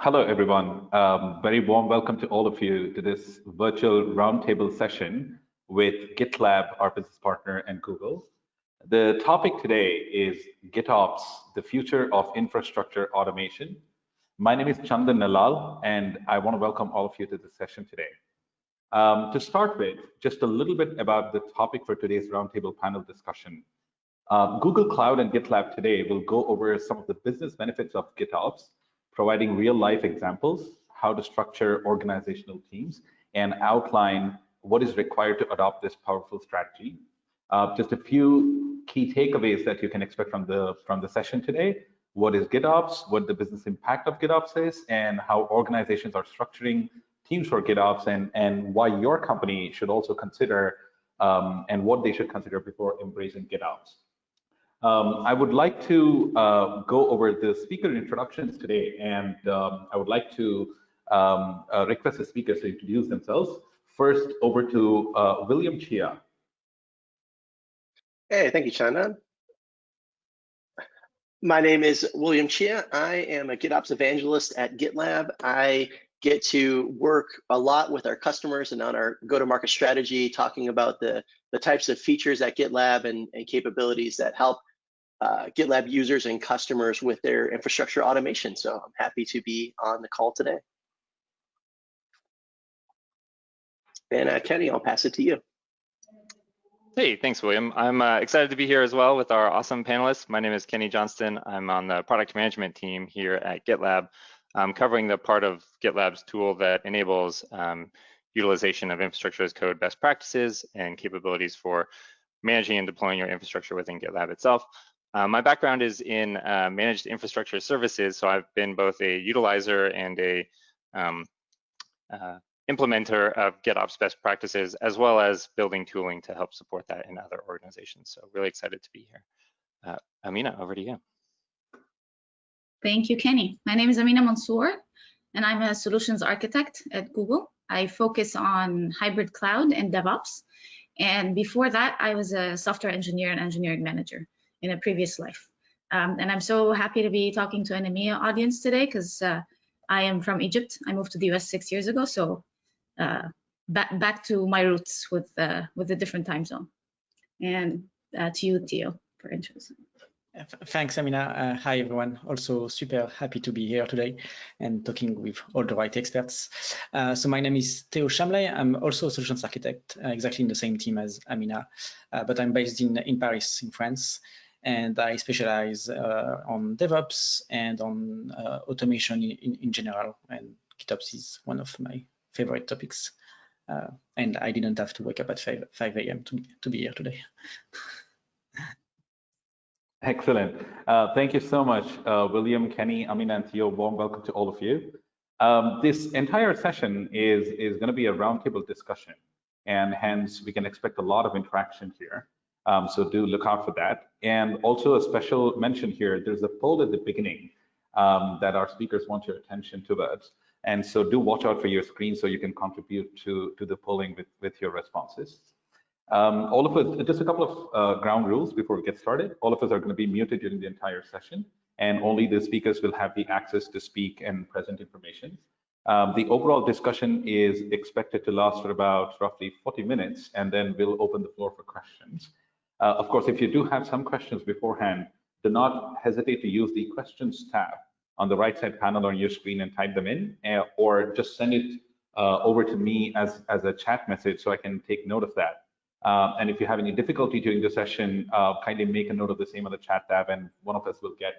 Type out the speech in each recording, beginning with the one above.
Hello, everyone. Very warm welcome to all of you to this virtual roundtable session with GitLab, our business partner, and Google. The topic today is GitOps, the future of infrastructure automation. My name is Chandan Nalal, and I want to welcome all of you to this session today. To start with, just a little bit about the topic for today's roundtable panel discussion. Google Cloud and GitLab today will go over some of the business benefits of GitOps, providing real-life examples, how to structure organizational teams, and outline what is required to adopt this powerful strategy. Just a few key takeaways that you can expect from the session today. What is GitOps, what the business impact of GitOps is, and how organizations are structuring teams for GitOps, and why your company should also consider and what they should consider before embracing GitOps. I would like to go over the speaker introductions today, and I would like to request the speakers to introduce themselves. First, over to William Chia. Hey, thank you, Chandan. My name is William Chia. I am a GitOps evangelist at GitLab. I get to work a lot with our customers and on our go-to-market strategy, talking about the types of features at GitLab and capabilities that help GitLab users and customers with their infrastructure automation. So I'm happy to be on the call today. And Kenny, I'll pass it to you. Hey, thanks, William. I'm excited to be here as well with our awesome panelists. My name is Kenny Johnston. I'm on the product management team here at GitLab. I'm covering the part of GitLab's tool that enables utilization of infrastructure as code best practices and capabilities for managing and deploying your infrastructure within GitLab itself. My background is in managed infrastructure services, so I've been both a utilizer and a implementer of GitOps best practices, as well as building tooling to help support that in other organizations. So really excited to be here. Amina, over to you. Thank you, Kenny. My name is Amina Mansour, and I'm a solutions architect at Google. I focus on hybrid cloud and DevOps. And before that, I was a software engineer and engineering manager in a previous life. And I'm so happy to be talking to an EMEA audience today because I am from Egypt. I moved to the US 6 years ago, so back to my roots with a different time zone. And to you, Theo, for interest. Thanks, Amina. Hi, everyone. Also super happy to be here today and talking with all the right experts. So my name is Theo Chamley. I'm also a solutions architect, exactly in the same team as Amina, but I'm based in Paris, in France. And I specialize on DevOps and on automation in general. And GitOps is one of my favorite topics. And I didn't have to wake up at 5 a.m. to be here today. Excellent. Thank you so much, William, Kenny, Amina, and Theo. Warm welcome to all of you. This entire session is going to be a roundtable discussion, and hence we can expect a lot of interaction here. So do look out for that. And also a special mention here, there's a poll at the beginning that our speakers want your attention towards. And so do watch out for your screen so you can contribute to the polling with your responses. All of us, just a couple of ground rules before we get started. All of us are going to be muted during the entire session, and only the speakers will have the access to speak and present information. The overall discussion is expected to last for about roughly 40 minutes, and then we'll open the floor for questions. Of course, if you do have some questions beforehand, do not hesitate to use the questions tab on the right side panel on your screen and type them in, or just send it over to me as a chat message so I can take note of that. And if you have any difficulty during the session, kindly make a note of the same on the chat tab, and one of us will get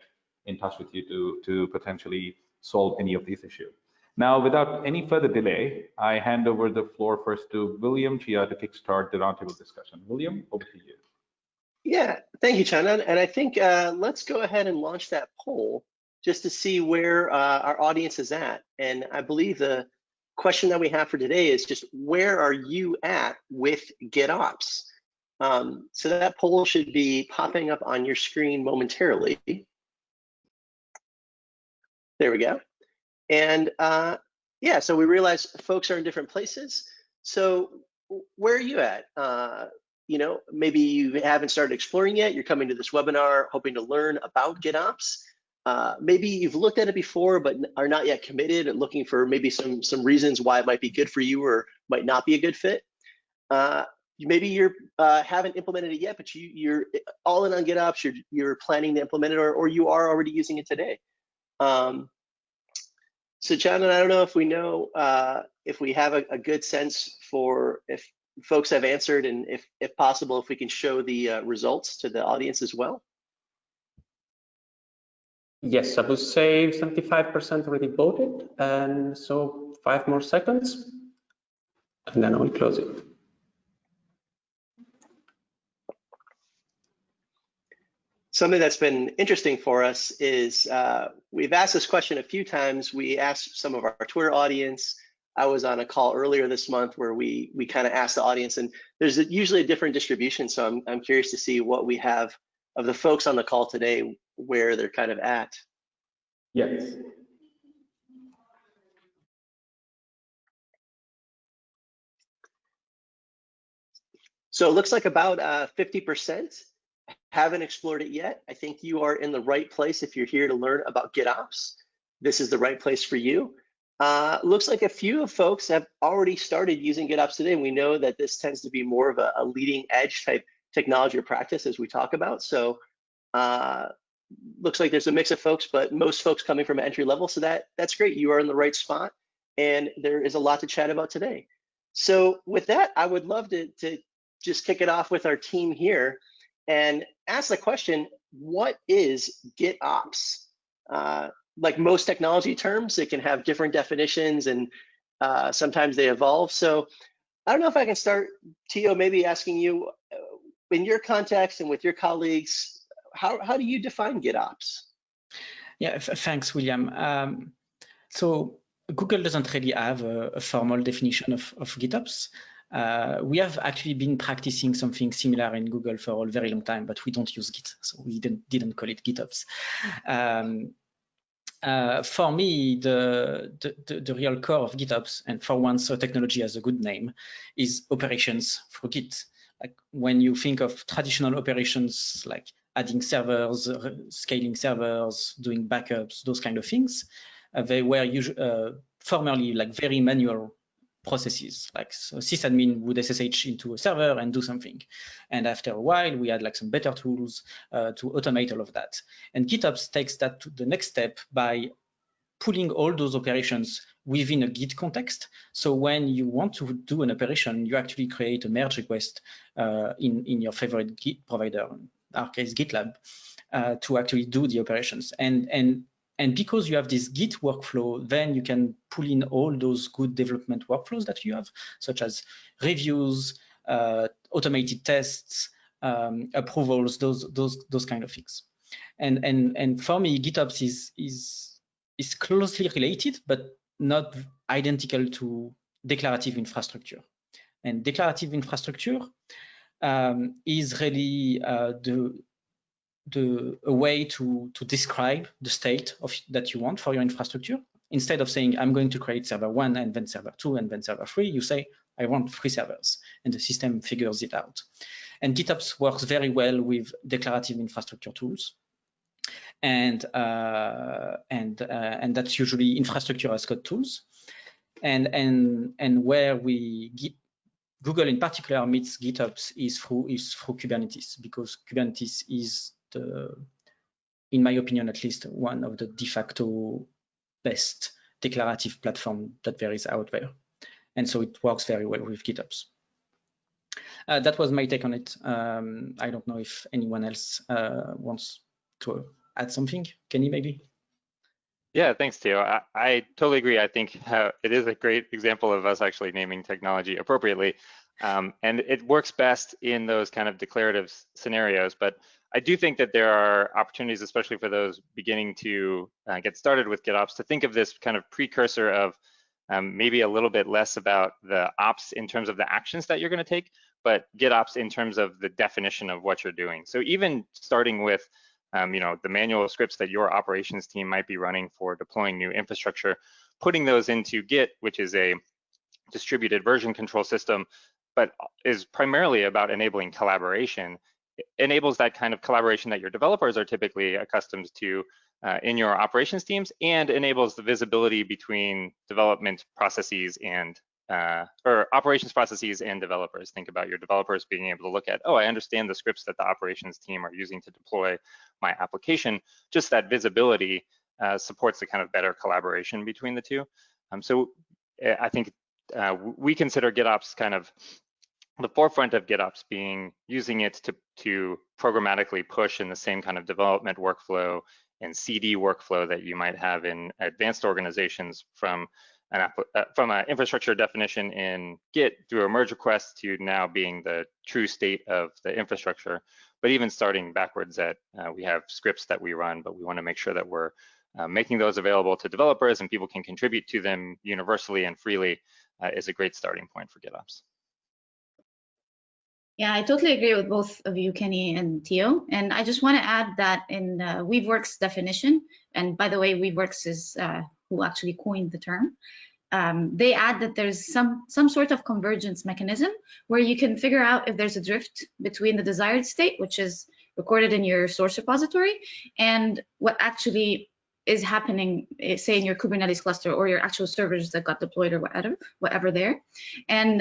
in touch with you to potentially solve any of these issues. Now, without any further delay, I hand over the floor first to William Chia to kickstart the roundtable discussion. William, over to you. Yeah, thank you, Chandan. And I think let's go ahead and launch that poll just to see where our audience is at. And I believe the question that we have for today is just where are you at with GitOps? So that poll should be popping up on your screen momentarily. There we go. And yeah, so we realize folks are in different places. So where are you at? You know, maybe you haven't started exploring yet. You're coming to this webinar hoping to learn about GitOps. maybe you've looked at it before, but are not yet committed and looking for maybe some reasons why it might be good for you or might not be a good fit. Maybe you haven't implemented it yet, but you're all in on GitOps, you're planning to implement it, or you are already using it today. So John, and I don't know if we have a good sense for if folks have answered, and if possible, if we can show the results to the audience as well. Yes, I would say 75% already voted, and so 5 more seconds, and then I will close it. Something that's been interesting for us is we've asked this question a few times. We asked some of our Twitter audience. I was on a call earlier this month where we kind of asked the audience, and there's usually a different distribution. So I'm curious to see what we have of the folks on the call today, where they're kind of at. Yes. So it looks like about 50% haven't explored it yet. I think you are in the right place. If you're here to learn about GitOps, this is the right place for you. Looks like a few of folks have already started using GitOps today, and we know that this tends to be more of a leading edge type technology or practice as we talk about. So looks like there's a mix of folks, but most folks coming from entry level. So that's great. You are in the right spot, and there is a lot to chat about today. So with that, I would love to just kick it off with our team here and ask the question, what is GitOps? Like most technology terms, it can have different definitions, and sometimes they evolve. So I don't know if I can start, Tio, maybe asking you, in your context and with your colleagues, how do you define GitOps? Yeah, thanks, William. So Google doesn't really have a formal definition of GitOps. We have actually been practicing something similar in Google for a very long time, but we don't use Git, so we didn't call it GitOps. For me, the real core of GitOps, and for once a technology has a good name, is operations through Git. Like when you think of traditional operations like adding servers, scaling servers, doing backups, those kind of things, they were formerly like very manual processes. Like so sysadmin would SSH into a server and do something. And after a while, we had like some better tools to automate all of that. And GitOps takes that to the next step by pulling all those operations within a Git context. So when you want to do an operation, you actually create a merge request in your favorite Git provider, in our case GitLab, to actually do the operations. And because you have this Git workflow, then you can pull in all those good development workflows that you have, such as reviews, automated tests, approvals, those kind of things. And for me, GitOps is closely related, but not identical to declarative infrastructure. And declarative infrastructure is really a way to describe the state that you want for your infrastructure. Instead of saying, I'm going to create server 1 and then server 2 and then server 3, you say, I want 3 servers, and the system figures it out. And GitOps works very well with declarative infrastructure tools. And that's usually infrastructure as code tools. And where Google in particular meets GitOps is through Kubernetes, because Kubernetes is in my opinion, at least one of the de facto best declarative platform that there is out there. And so it works very well with GitOps. That was my take on it. I don't know if anyone else wants to add something. Kenny, maybe? Yeah, thanks, Theo. I totally agree. I think it is a great example of us actually naming technology appropriately. And it works best in those kind of declarative scenarios. But I do think that there are opportunities, especially for those beginning to get started with GitOps, to think of this kind of precursor of maybe a little bit less about the ops in terms of the actions that you're going to take, but GitOps in terms of the definition of what you're doing. So even starting with the manual scripts that your operations team might be running for deploying new infrastructure, putting those into Git, which is a distributed version control system, but is primarily about enabling collaboration. It enables that kind of collaboration that your developers are typically accustomed to in your operations teams, and enables the visibility between development processes and or operations processes and developers. Think about your developers being able to look at, oh, I understand the scripts that the operations team are using to deploy my application. Just that visibility supports the kind of better collaboration between the two. So I think we consider GitOps kind of the forefront of GitOps being using it to programmatically push in the same kind of development workflow and CD workflow that you might have in advanced organizations from an infrastructure definition in Git through a merge request to now being the true state of the infrastructure. But even starting backwards at, we have scripts that we run, but we want to make sure that we're making those available to developers and people can contribute to them universally and freely is a great starting point for GitOps. Yeah, I totally agree with both of you, Kenny and Theo. And I just want to add that in Weaveworks definition, and by the way, Weaveworks is who actually coined the term, they add that there's some sort of convergence mechanism where you can figure out if there's a drift between the desired state, which is recorded in your source repository, and what actually is happening, say in your Kubernetes cluster or your actual servers that got deployed or whatever there. And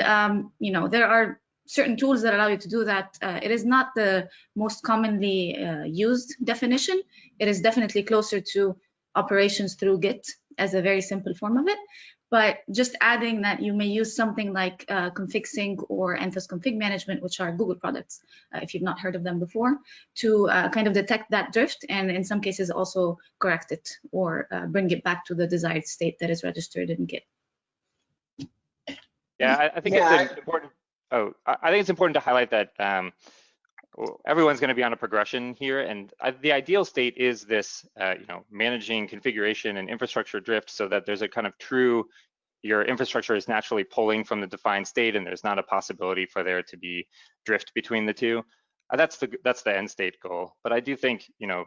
you know, there are certain tools that allow you to do that. It is not the most commonly used definition. It is definitely closer to operations through Git as a very simple form of it. But just adding that you may use something like config sync or Enthus config management, which are Google products, if you've not heard of them before, to kind of detect that drift and in some cases also correct it or bring it back to the desired state that is registered in Git. Yeah, I think it's important. I think it's important to highlight that everyone's going to be on a progression here, and the ideal state is this, you know, managing configuration and infrastructure drift, so that there's a kind of true, your infrastructure is naturally pulling from the defined state, and there's not a possibility for there to be drift between the two. That's the end state goal. But I do think, you know,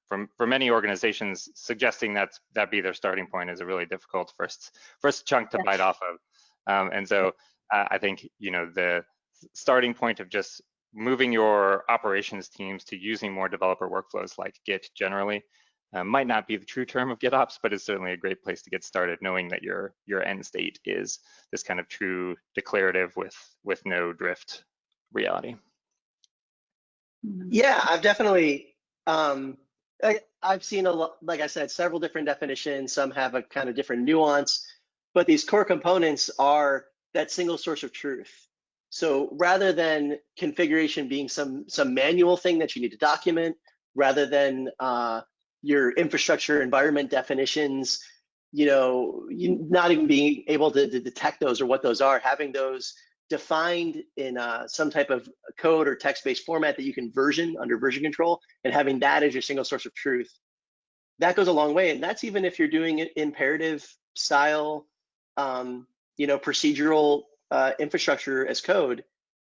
for many organizations, suggesting that be their starting point is a really difficult first chunk to bite off of, and so. I think, you know, the starting point of just moving your operations teams to using more developer workflows like Git generally might not be the true term of GitOps, but it's certainly a great place to get started, knowing that your end state is this kind of true declarative with no drift reality. Yeah, I've definitely, I've seen a lot, like I said, several different definitions. Some have a kind of different nuance, but these core components are that single source of truth. So rather than configuration being some manual thing that you need to document, rather than your infrastructure environment definitions, you know, you not even being able to detect those or what those are, having those defined in some type of code or text-based format that you can version under version control, and having that as your single source of truth, that goes a long way. And that's even if you're doing it imperative style, you know, procedural infrastructure as code,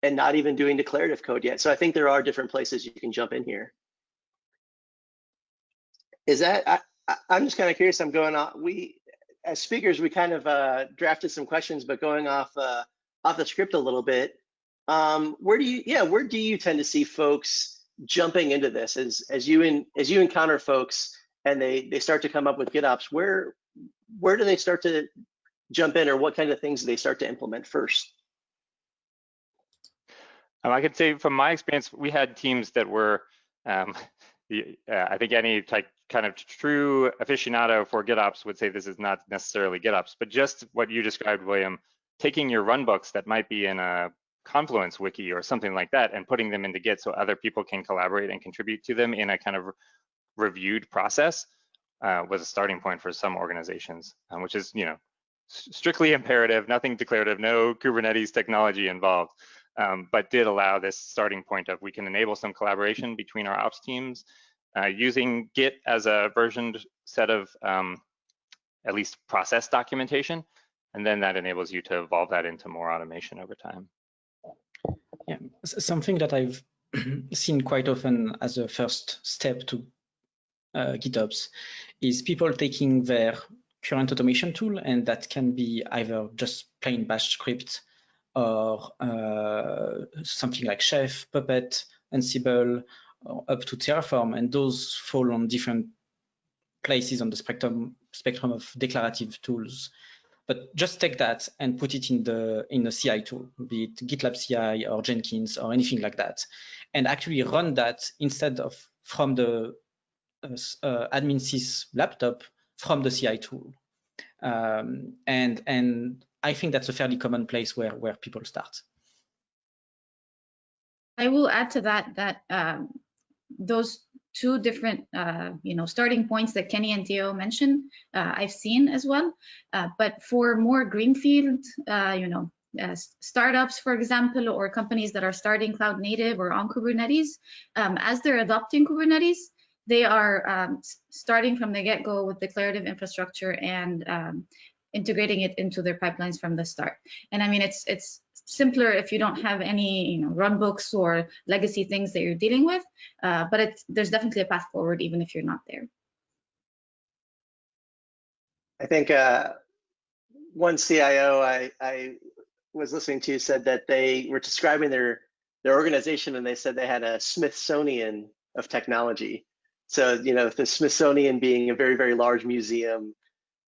and not even doing declarative code yet. So I think there are different places you can jump in here. Is that, I'm just kind of curious, I'm going off, we, as speakers, we kind of drafted some questions, but going off the script a little bit, where do you tend to see folks jumping into this as you encounter folks and they start to come up with GitOps, where do they start to jump in, or what kind of things do they start to implement first? I could say from my experience, we had teams that were, I think any kind of true aficionado for GitOps would say this is not necessarily GitOps, but just what you described, William, taking your runbooks that might be in a Confluence wiki or something like that and putting them into Git so other people can collaborate and contribute to them in a kind of reviewed process was a starting point for some organizations, which is, you know, strictly imperative, nothing declarative, no Kubernetes technology involved, but did allow this starting point of we can enable some collaboration between our ops teams using Git as a versioned set of at least process documentation, and then that enables you to evolve that into more automation over time. Yeah, something that I've seen quite often as a first step to GitOps is people taking their current automation tool, and that can be either just plain bash script or something like Chef, Puppet, Ansible, or up to Terraform, and those fall on different places on the spectrum of declarative tools. But just take that and put it in a CI tool, be it GitLab CI or Jenkins or anything like that, and actually run that instead of from the admin sys laptop from the CI tool. And I think that's a fairly common place where people start. I will add to that those two different starting points that Kenny and Theo mentioned, I've seen as well. But for more greenfield, startups, for example, or companies that are starting cloud native or on Kubernetes, as they're adopting Kubernetes, they are starting from the get-go with declarative infrastructure and integrating it into their pipelines from the start. And I mean, it's simpler if you don't have any runbooks or legacy things that you're dealing with, but there's definitely a path forward even if you're not there. I think one CIO I was listening to said that they were describing their organization, and they said they had a Smithsonian of technology. So the Smithsonian being a very, very large museum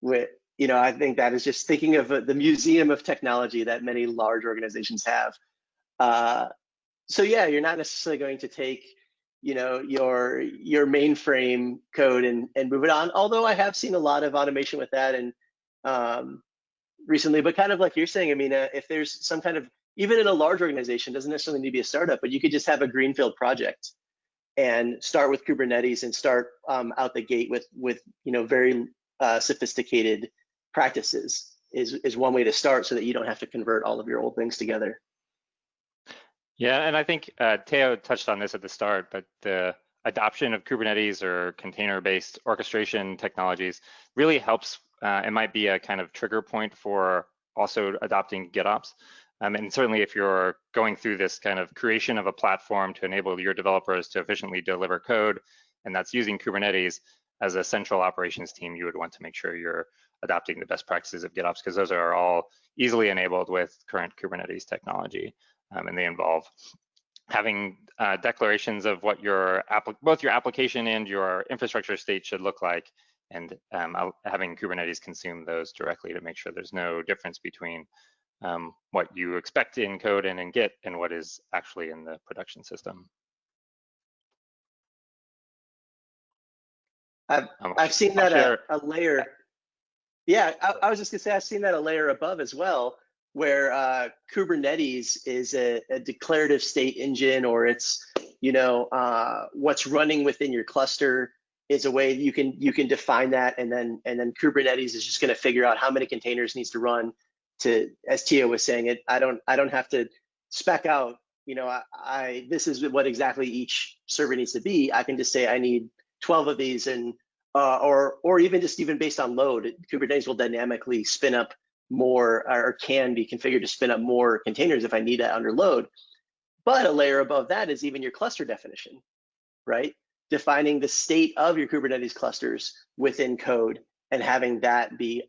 with I think that is just thinking of the museum of technology that many large organizations have. So yeah, you're not necessarily going to take, your mainframe code and move it on. Although I have seen a lot of automation with that and recently, but kind of like you're saying, I mean, if there's some kind of, even in a large organization, doesn't necessarily need to be a startup, but you could just have a greenfield project and start with Kubernetes and start out the gate with very sophisticated practices is one way to start, so that you don't have to convert all of your old things together. Yeah, and I think Theo touched on this at the start, but the adoption of Kubernetes or container-based orchestration technologies really helps. It might be a kind of trigger point for also adopting GitOps. And certainly if you're going through this kind of creation of a platform to enable your developers to efficiently deliver code, and that's using Kubernetes as a central operations team, you would want to make sure you're adopting the best practices of GitOps, because those are all easily enabled with current Kubernetes technology. And they involve having declarations of what both your application and your infrastructure state should look like, and having Kubernetes consume those directly to make sure there's no difference between what you expect in code and in Git and what is actually in the production system. I've seen that a layer. Yeah, I was just gonna say I've seen that a layer above as well, where Kubernetes is a declarative state engine, or it's what's running within your cluster is a way you can define that, and then Kubernetes is just going to figure out how many containers needs to run to, as Theo was saying, I don't have to spec out this is what exactly each server needs to be. I can just say I need 12 of these, and or even based on load, Kubernetes will dynamically spin up more, or can be configured to spin up more containers if I need it under load. But a layer above that is even your cluster definition, right? Defining the state of your Kubernetes clusters within code and having that be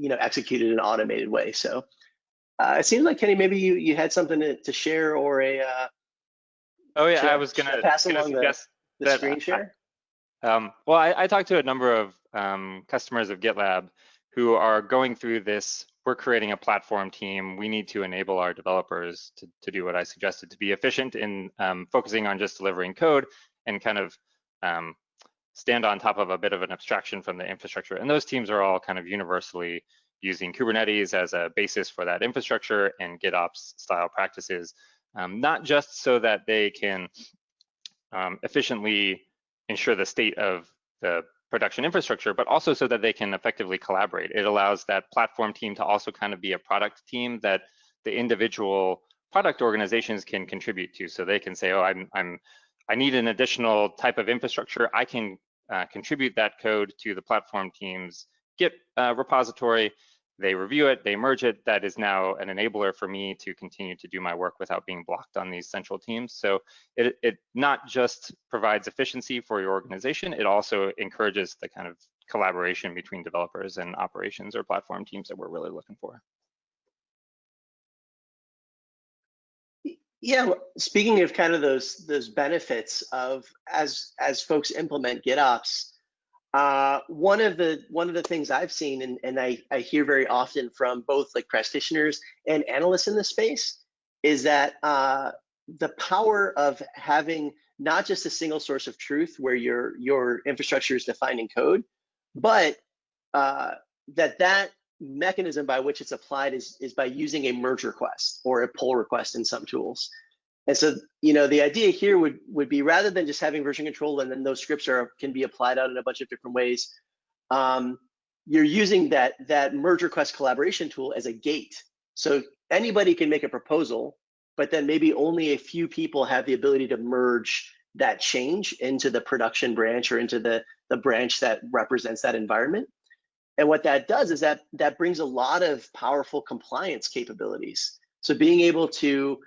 executed in an automated way. So it seems like, Kenny, maybe you had something to share, or a oh yeah, I was gonna pass along the screen share. Well, I talked to a number of customers of GitLab who are going through this. We're creating a platform team. We need to enable our developers to do what I suggested, to be efficient in focusing on just delivering code and kind of stand on top of a bit of an abstraction from the infrastructure. And those teams are all kind of universally using Kubernetes as a basis for that infrastructure and GitOps style practices, not just so that they can efficiently ensure the state of the production infrastructure, but also so that they can effectively collaborate. It allows that platform team to also kind of be a product team that the individual product organizations can contribute to. So they can say, oh, I need an additional type of infrastructure. I can contribute that code to the platform team's Git repository. They review it, they merge it. That is now an enabler for me to continue to do my work without being blocked on these central teams. So it not just provides efficiency for your organization, it also encourages the kind of collaboration between developers and operations or platform teams that we're really looking for. Yeah, speaking of kind of those benefits of as folks implement GitOps, One of the things I've seen, and I hear very often from both like practitioners and analysts in the space, is that the power of having not just a single source of truth where your infrastructure is defined in code, but that mechanism by which it's applied is by using a merge request or a pull request in some tools. And so, the idea here would be, rather than just having version control and then those scripts can be applied out in a bunch of different ways, you're using that merge request collaboration tool as a gate. So anybody can make a proposal, but then maybe only a few people have the ability to merge that change into the production branch or into the branch that represents that environment. And what that does is that brings a lot of powerful compliance capabilities. So being able to,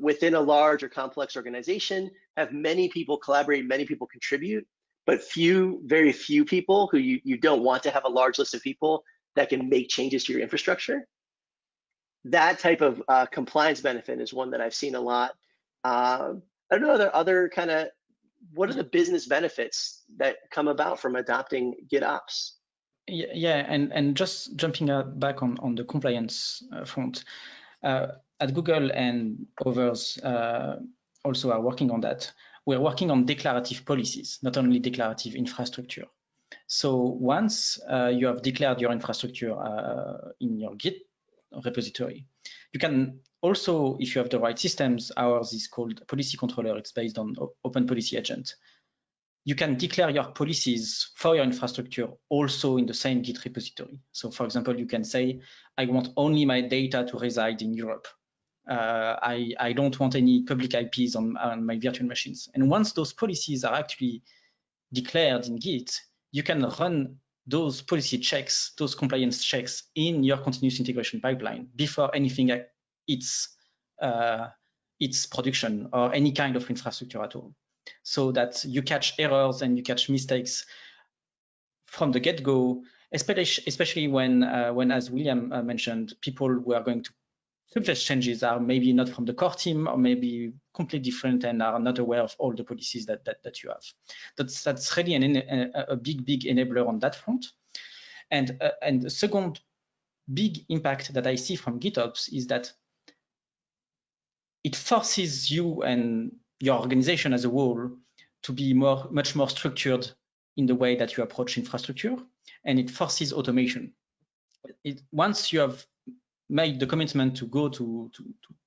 within a large or complex organization, have many people collaborate, many people contribute, but very few people who you don't want to have a large list of people that can make changes to your infrastructure. That type of compliance benefit is one that I've seen a lot. I don't know, other kind of, what are the business benefits that come about from adopting GitOps? Yeah, and just jumping back on the compliance front, at Google and others also are working on that. We're working on declarative policies, not only declarative infrastructure. So once you have declared your infrastructure in your Git repository, you can also, if you have the right systems, ours is called policy controller. It's based on Open Policy Agent. You can declare your policies for your infrastructure also in the same Git repository. So for example, you can say, I want only my data to reside in Europe. I don't want any public IPs on my virtual machines. And once those policies are actually declared in Git, you can run those policy checks, those compliance checks in your continuous integration pipeline before anything hits its production or any kind of infrastructure at all. So that you catch errors and you catch mistakes from the get-go, especially when as William mentioned, people who are going to suggest changes are maybe not from the core team or maybe completely different and are not aware of all the policies that you have. That's really a big enabler on that front. And the second big impact that I see from GitOps is that it forces you and your organization as a whole to be much more structured in the way that you approach infrastructure, and it forces automation. Once you have made the commitment to go to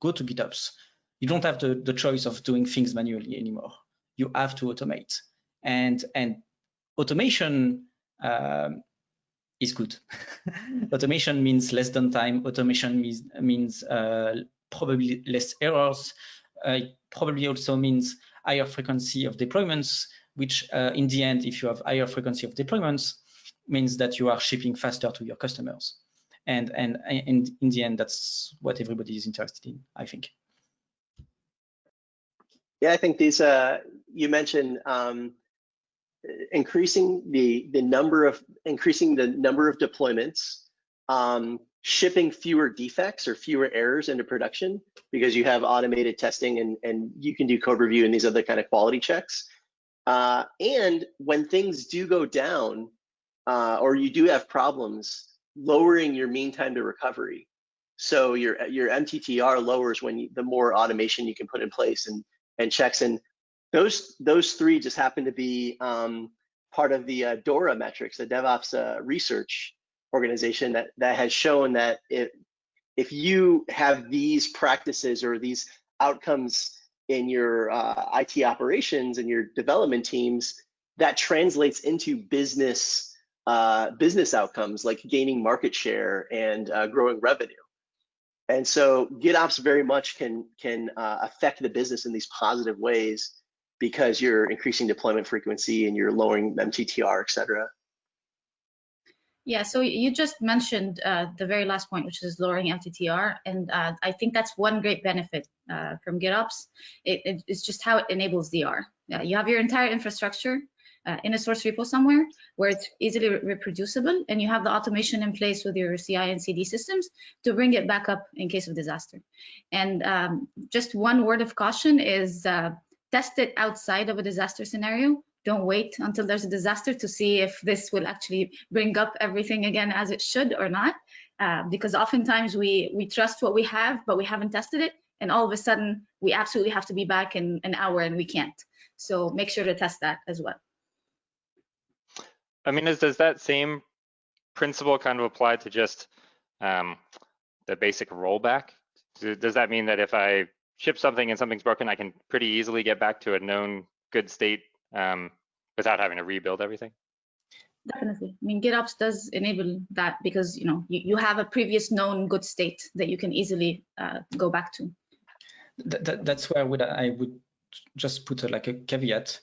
GitOps, you don't have the choice of doing things manually anymore. You have to automate, and automation is good. Automation means less downtime. Automation means probably less errors. It probably also means higher frequency of deployments, which in the end, if you have higher frequency of deployments, means that you are shipping faster to your customers. And in the end, that's what everybody is interested in, I think. Yeah, I think these, you mentioned increasing the number of deployments, shipping fewer defects or fewer errors into production because you have automated testing and you can do code review and these other kind of quality checks. And when things do go down or you do have problems, lowering your mean time to recovery. So your MTTR lowers the more automation you can put in place and checks. And those three just happen to be part of the DORA metrics, the DevOps research organization that has shown that if you have these practices or these outcomes in your IT operations and your development teams, that translates into business outcomes like gaining market share and growing revenue. And so GitOps very much can affect the business in these positive ways because you're increasing deployment frequency and you're lowering MTTR, et cetera. Yeah, so you just mentioned the very last point, which is lowering MTTR, and I think that's one great benefit from GitOps. It's just how it enables DR. You have your entire infrastructure in a source repo somewhere where it's easily reproducible, and you have the automation in place with your CI and CD systems to bring it back up in case of disaster. And just one word of caution is test it outside of a disaster scenario. Don't wait until there's a disaster to see if this will actually bring up everything again as it should or not. Because oftentimes we trust what we have, but we haven't tested it. And all of a sudden, we absolutely have to be back in an hour and we can't. So make sure to test that as well. I mean, does that same principle kind of apply to just the basic rollback? Does that mean that if I ship something and something's broken, I can pretty easily get back to a known good state without having to rebuild everything? Definitely. I mean, GitOps does enable that because you have a previous known good state that you can easily go back to. That's where I would just put like a caveat.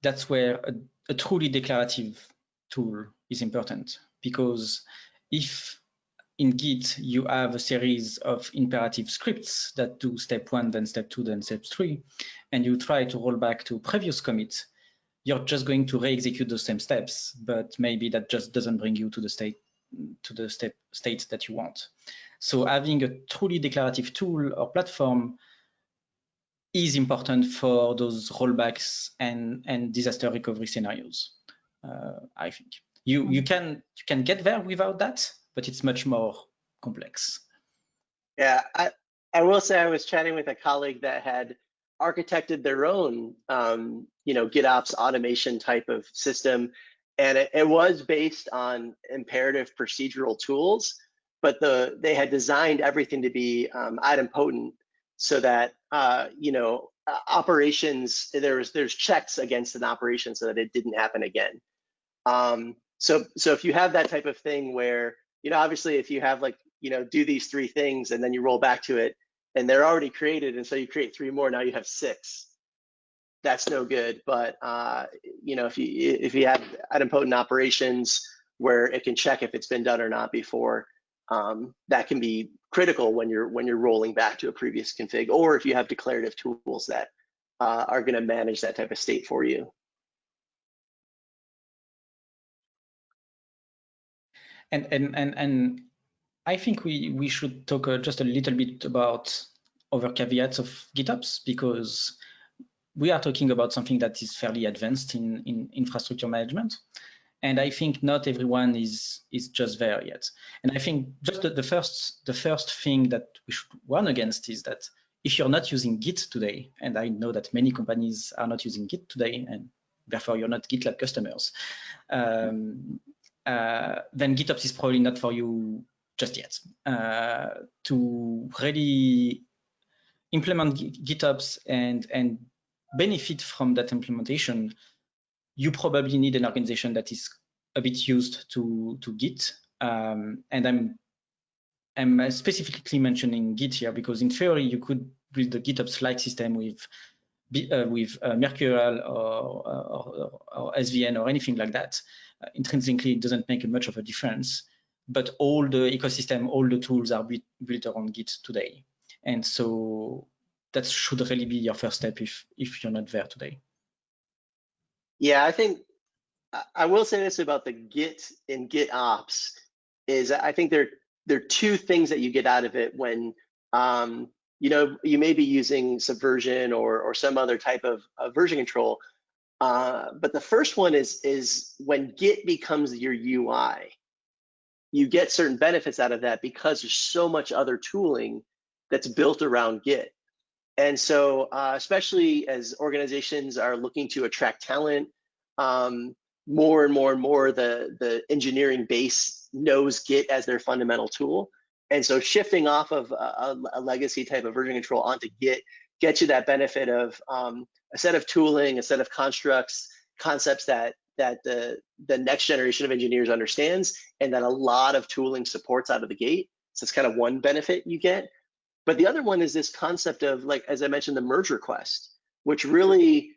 That's where a truly declarative tool is important, because if in Git you have a series of imperative scripts that do step 1, then step 2, then step 3, and you try to roll back to previous commit, you're just going to re-execute those same steps, but maybe that just doesn't bring you to the state that you want. So having a truly declarative tool or platform is important for those rollbacks and disaster recovery scenarios. I think you can get there without that, but it's much more complex. Yeah, I will say I was chatting with a colleague that had architected their own GitOps automation type of system, and it was based on imperative procedural tools, but they had designed everything to be idempotent, so that operations, there's checks against an operation so that it didn't happen again. So if you have that type of thing where obviously if you have do these 3 things and then you roll back to it and they're already created, and so you create 3 more, now you have 6. That's no good. But if you have idempotent operations where it can check if it's been done or not before, that can be critical when you're rolling back to a previous config, or if you have declarative tools that are going to manage that type of state for you. And I think we should talk just a little bit about other caveats of GitOps, because we are talking about something that is fairly advanced in infrastructure management. And I think not everyone is just there yet. And I think just the first thing that we should warn against is that if you're not using Git today, and I know that many companies are not using Git today, and therefore you're not GitLab customers, then GitOps is probably not for you just yet. To really implement GitOps and benefit from that implementation, you probably need an organization that is a bit used to Git. And I'm specifically mentioning Git here because in theory you could build the GitOps-like system with Mercurial or SVN or anything like that. Intrinsically, it doesn't make much of a difference, but all the ecosystem, all the tools are built around Git today. And so that should really be your first step if you're not there today. Yeah, I think I will say this about the Git and GitOps is I think there are 2 things that you get out of it when you may be using Subversion or some other type of version control. But the first one is when Git becomes your UI, you get certain benefits out of that because there's so much other tooling that's built around Git. And so especially as organizations are looking to attract talent, more and more the engineering base knows Git as their fundamental tool. And so shifting off of a legacy type of version control onto Git gets you that benefit of a set of tooling, a set of constructs, concepts that the next generation of engineers understands, and that a lot of tooling supports out of the gate. So it's kind of one benefit you get. But the other one is this concept of, like, as I mentioned, the merge request, which really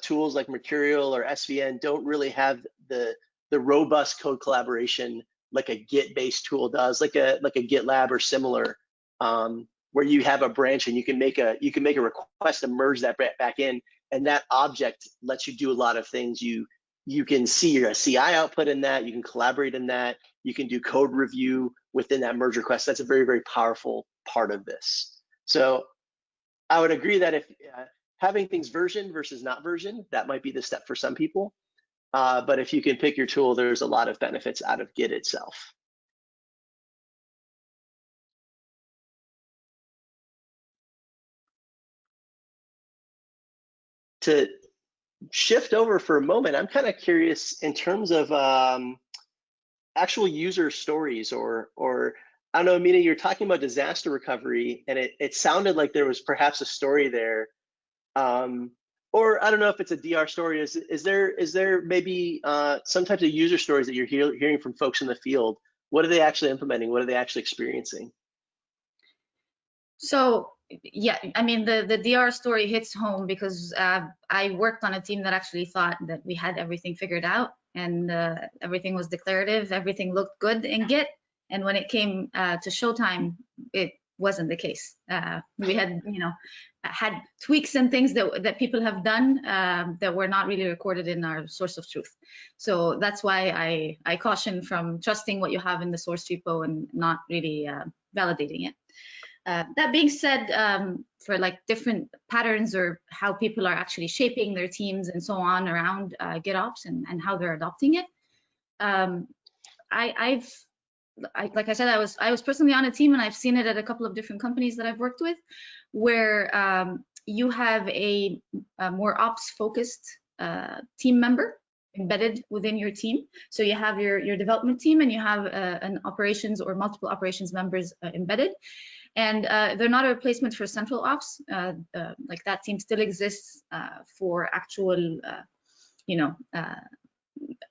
tools like Mercurial or SVN don't really have the robust code collaboration like a Git-based tool does, like a GitLab or similar, where you have a branch and you can make a request to merge that back in, and that object lets you do a lot of things. You can see your CI output in that, you can collaborate in that, you can do code review within that merge request. That's a very, very powerful part of this. So I would agree that having things versioned versus not versioned, that might be the step for some people. But if you can pick your tool, there's a lot of benefits out of Git itself. To shift over for a moment, I'm kind of curious in terms of actual user stories, or I don't know, Amina, you're talking about disaster recovery, and it sounded like there was perhaps a story there. Or I don't know if it's a DR story. Is there maybe some types of user stories that you're hearing from folks in the field? What are they actually implementing? What are they actually experiencing? So yeah, I mean, the DR story hits home because I worked on a team that actually thought that we had everything figured out, and everything was declarative, everything looked good in Git, and when it came to showtime, it wasn't the case. We had, had tweaks and things that people have done that were not really recorded in our source of truth. So that's why I caution from trusting what you have in the source repo and not really validating it. That being said, for like different patterns or how people are actually shaping their teams and so on around GitOps and how they're adopting it, like I said, I was personally on a team, and I've seen it at a couple of different companies that I've worked with, where you have a more ops focused team member embedded within your team. So you have your development team, and you have an operations or multiple operations members embedded. And they're not a replacement for central ops. Like that team still exists for actual,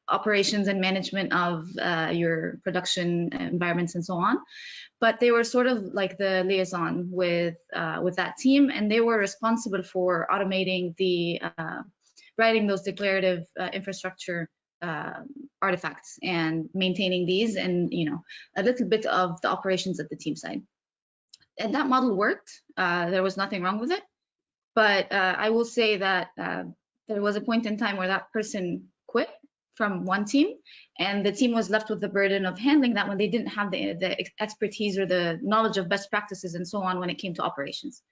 operations and management of your production environments and so on. But they were sort of like the liaison with that team, and they were responsible for automating the writing those declarative infrastructure artifacts and maintaining these, and a little bit of the operations at the team side. And that model worked. There was nothing wrong with it. But I will say that there was a point in time where that person quit from one team, and the team was left with the burden of handling that when they didn't have the expertise or the knowledge of best practices and so on when it came to operations.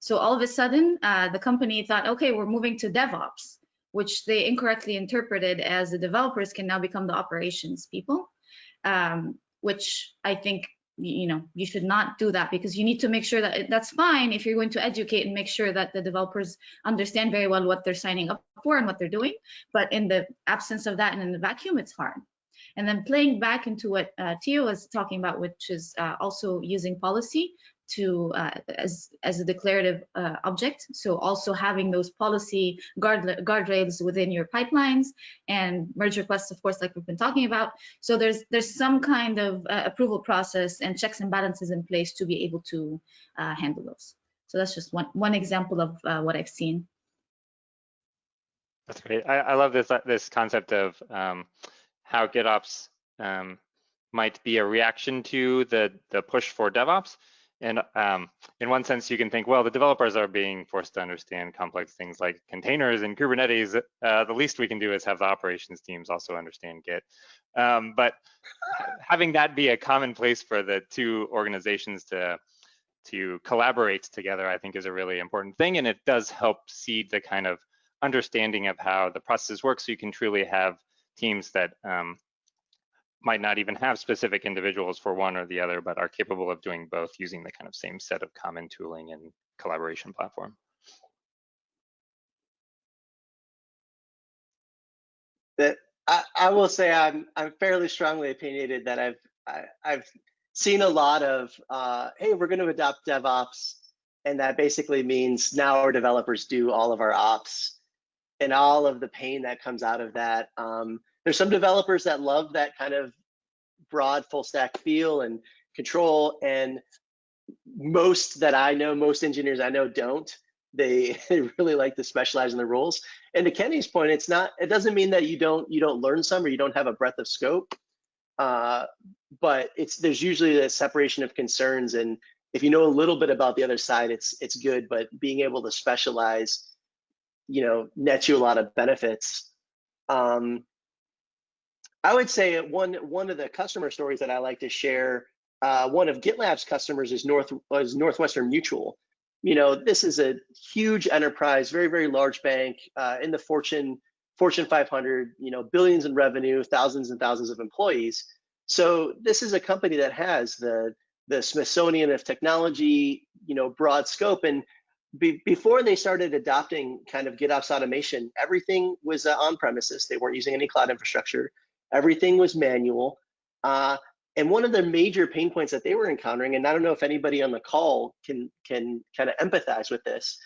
So all of a sudden, the company thought, okay, we're moving to DevOps, which they incorrectly interpreted as the developers can now become the operations people, which I think you should not do that, because you need to make sure that that's fine if you're going to educate and make sure that the developers understand very well what they're signing up for and what they're doing. But in the absence of that and in the vacuum, it's hard. And then playing back into what Theo was talking about, which is also using policy to as a declarative object. So also having those policy guardrails within your pipelines and merge requests, of course, like we've been talking about. So there's some kind of approval process and checks and balances in place to be able to handle those. So that's just one example of what I've seen. That's great. I love this concept of how GitOps might be a reaction to the push for DevOps. And in one sense, you can think, well, the developers are being forced to understand complex things like containers and Kubernetes. The least we can do is have the operations teams also understand Git. But having that be a common place for the two organizations to collaborate together, I think is a really important thing. And it does help seed the kind of understanding of how the processes work, so you can truly have teams that might not even have specific individuals for one or the other, but are capable of doing both using the kind of same set of common tooling and collaboration platform. That I will say I'm fairly strongly opinionated that I've seen a lot of hey, we're going to adopt DevOps, and that basically means now our developers do all of our ops, and all of the pain that comes out of that. There's some developers that love that kind of broad full stack feel and control, and most engineers I know don't. They really like to specialize in the roles. And to Kenny's point, it doesn't mean that you don't learn some or you don't have a breadth of scope, but there's usually a separation of concerns, and if you know a little bit about the other side, it's good. But being able to specialize, nets you a lot of benefits. I would say one of the customer stories that I like to share, one of GitLab's customers is Northwestern Mutual. you know, this is a huge enterprise, very, very large bank in the Fortune 500, you know, billions in revenue, thousands and thousands of employees. So this is a company that has the Smithsonian of technology, you know, broad scope. And before they started adopting kind of GitOps automation, everything was on premises. They weren't using any cloud infrastructure. Everything was manual. And one of the major pain points that they were encountering, and I don't know if anybody on the call can kind of empathize with this,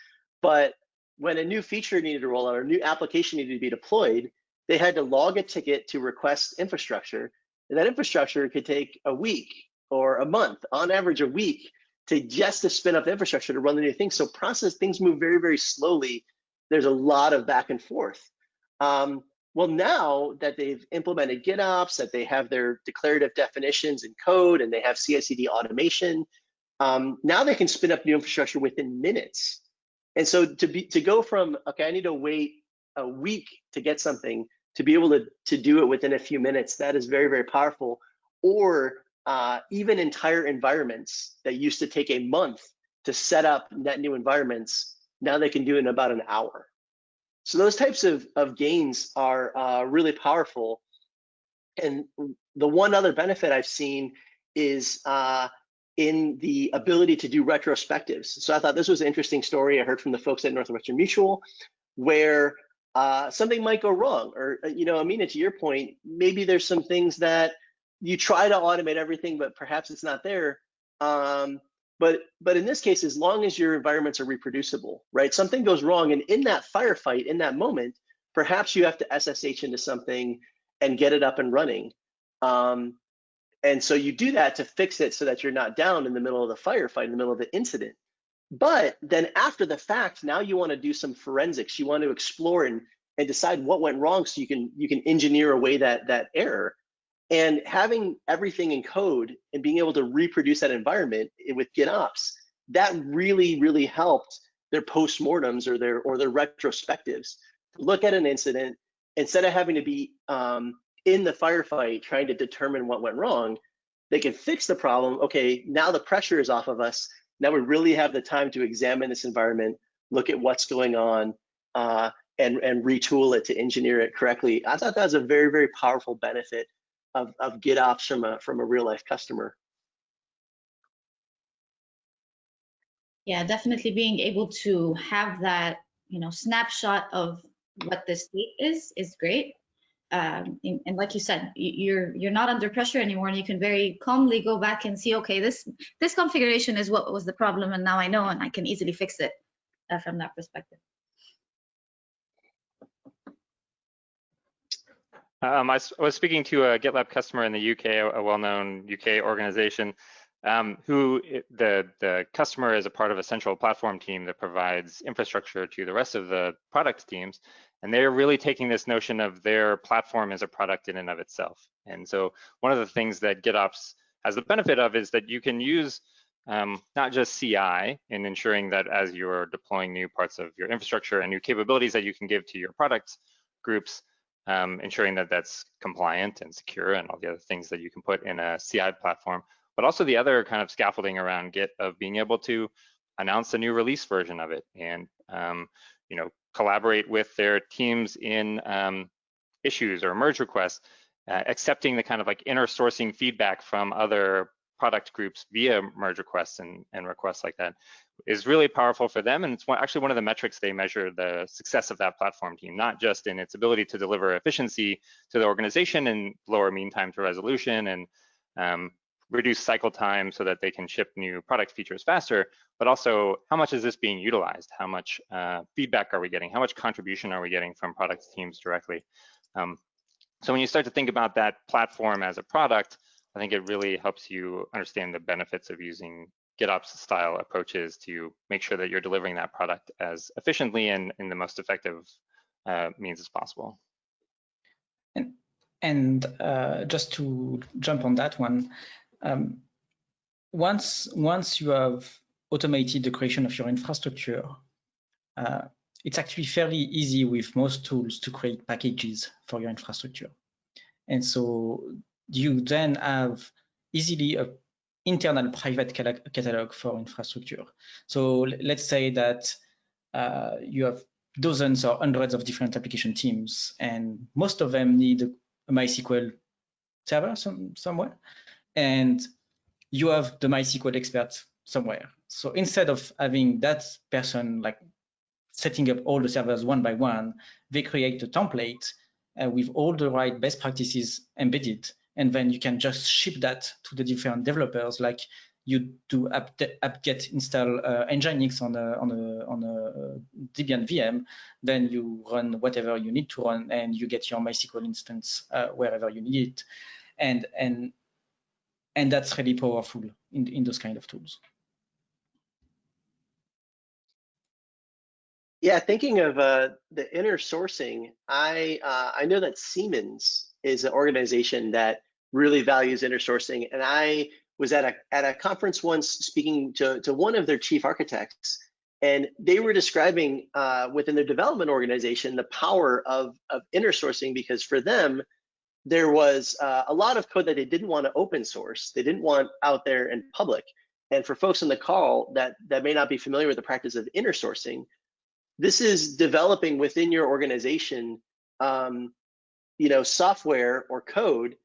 but when a new feature needed to roll out or a new application needed to be deployed, they had to log a ticket to request infrastructure. And that infrastructure could take a week or a month, on average a week, to spin up the infrastructure to run the new thing. So things move very, very slowly. There's a lot of back and forth. Well, now that they've implemented GitOps, that they have their declarative definitions in code, and they have CI/CD automation, now they can spin up new infrastructure within minutes. And so to go from, okay, I need to wait a week to get something, to be able to do it within a few minutes, that is very, very powerful. Or even entire environments that used to take a month to set up net new environments, now they can do it in about an hour. So those types of gains are really powerful. And the one other benefit I've seen is in the ability to do retrospectives. So I thought this was an interesting story I heard from the folks at Northwestern Mutual, where something might go wrong. Or, you know, Amina, to your point, maybe there's some things that you try to automate everything, but perhaps it's not there. But in this case, as long as your environments are reproducible, right? Something goes wrong, and in that firefight, in that moment, perhaps you have to SSH into something and get it up and running. And so you do that to fix it so that you're not down in the middle of the firefight, in the middle of the incident. But then after the fact, now you want to do some forensics. You want to explore and decide what went wrong, so you can engineer away that error. And having everything in code and being able to reproduce that environment with GitOps, that really, really helped their postmortems or their retrospectives. Look at an incident, instead of having to be in the firefight trying to determine what went wrong, they can fix the problem. Okay, now the pressure is off of us. Now we really have the time to examine this environment, look at what's going on, and retool it to engineer it correctly. I thought that was a very, very powerful benefit of GitOps from a real life customer. Yeah, definitely being able to have that, you know, snapshot of what the state is great. And like you said, you're not under pressure anymore, and you can very calmly go back and see, okay, this configuration is what was the problem, and now I know, and I can easily fix it from that perspective. I was speaking to a GitLab customer in the UK, a well-known UK organization, who the customer is a part of a central platform team that provides infrastructure to the rest of the product teams. And they're really taking this notion of their platform as a product in and of itself. And so one of the things that GitOps has the benefit of is that you can use not just CI in ensuring that as you're deploying new parts of your infrastructure and new capabilities that you can give to your product groups, ensuring that that's compliant and secure and all the other things that you can put in a CI platform, but also the other kind of scaffolding around Git of being able to announce a new release version of it and you know, collaborate with their teams in issues or merge requests, accepting the kind of like inner sourcing feedback from other product groups via merge requests and requests like that is really powerful for them. And it's actually one of the metrics they measure the success of that platform team, not just in its ability to deliver efficiency to the organization and lower mean time to resolution and reduce cycle time so that they can ship new product features faster, but also how much is this being utilized? How much feedback are we getting? How much contribution are we getting from product teams directly? So when you start to think about that platform as a product, I think it really helps you understand the benefits of using GitOps style approaches to make sure that you're delivering that product as efficiently and in the most effective means as possible. And just to jump on that one, once you have automated the creation of your infrastructure, it's actually fairly easy with most tools to create packages for your infrastructure. And so you then have easily internal private catalog for infrastructure. So let's say that you have dozens or hundreds of different application teams, and most of them need a MySQL server somewhere, and you have the MySQL expert somewhere. So instead of having that person like setting up all the servers one by one, they create a template with all the right best practices embedded, and then you can just ship that to the different developers, like you do apt-get install Nginx on a Debian VM, then you run whatever you need to run, and you get your MySQL instance wherever you need it, and that's really powerful in those kind of tools. Yeah, thinking of the inner sourcing, I know that Siemens is an organization that really values inner sourcing, and I was at a conference once speaking to one of their chief architects, and they were describing within their development organization the power of inner sourcing, because for them there was a lot of code that they didn't want to open source, they didn't want out there in public. And for folks on the call that may not be familiar with the practice of inner sourcing, this is developing within your organization, software or code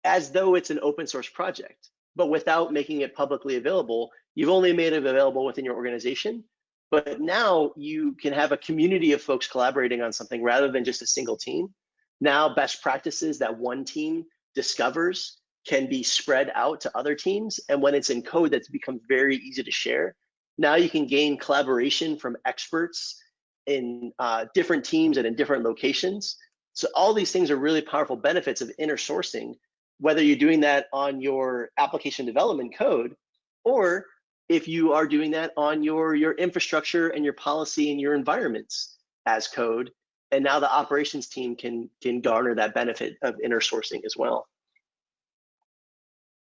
as though it's an open source project, but without making it publicly available. You've only made it available within your organization, but now you can have a community of folks collaborating on something rather than just a single team. Now best practices that one team discovers can be spread out to other teams, and when it's in code, that's become very easy to share. Now you can gain collaboration from experts in different teams and in different locations. So all these things are really powerful benefits of inner sourcing, whether you're doing that on your application development code, or if you are doing that on your infrastructure and your policy and your environments as code. And now the operations team can garner that benefit of inner sourcing as well.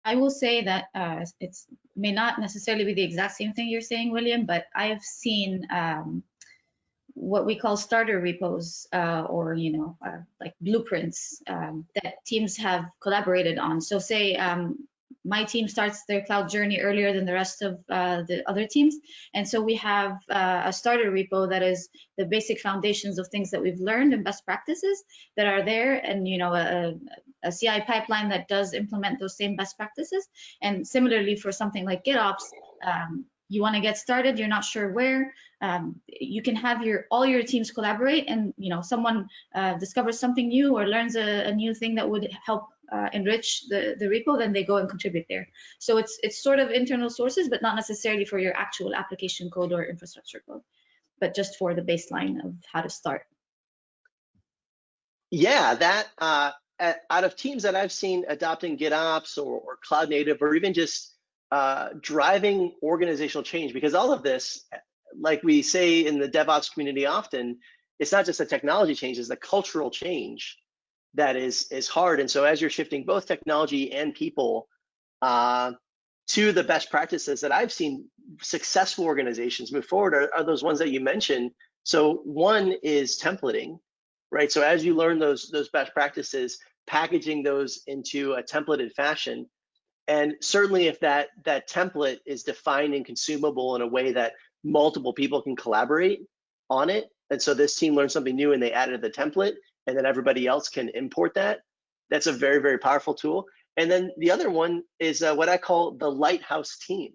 I will say that it may not necessarily be the exact same thing you're saying, William, but I've seen what we call starter repos or like blueprints that teams have collaborated on. So say my team starts their cloud journey earlier than the rest of the other teams, and so we have a starter repo that is the basic foundations of things that we've learned and best practices that are there, and a CI pipeline that does implement those same best practices. And similarly for something like GitOps, you want to get started, you're not sure where, you can have all your teams collaborate, and someone discovers something new or learns a new thing that would help enrich the repo, then they go and contribute there. So it's sort of internal sources, but not necessarily for your actual application code or infrastructure code, but just for the baseline of how to start. Yeah, that out of teams that I've seen adopting GitOps or cloud native, or even just driving organizational change, because all of this, like we say in the DevOps community often, it's not just a technology change, it's a cultural change that is hard. And so as you're shifting both technology and people to the best practices that I've seen successful organizations move forward are those ones that you mentioned. So one is templating, right? So as you learn those best practices, packaging those into a templated fashion. And certainly if that template is defined and consumable in a way that multiple people can collaborate on it, and so this team learned something new and they added the template, and then everybody else can import that, that's a very, very powerful tool. And then the other one is what I call the Lighthouse Team.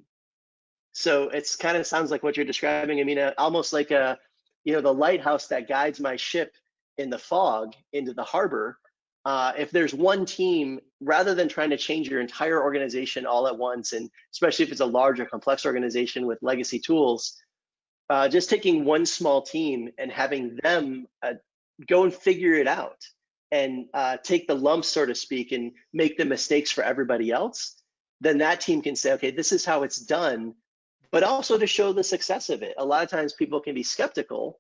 So it's kind of sounds like what you're describing, Amina, almost like the lighthouse that guides my ship in the fog into the harbor. If there's one team, rather than trying to change your entire organization all at once, and especially if it's a large or complex organization with legacy tools, just taking one small team and having them go and figure it out and take the lumps, so to speak, and make the mistakes for everybody else, then that team can say, okay, this is how it's done, but also to show the success of it. A lot of times people can be skeptical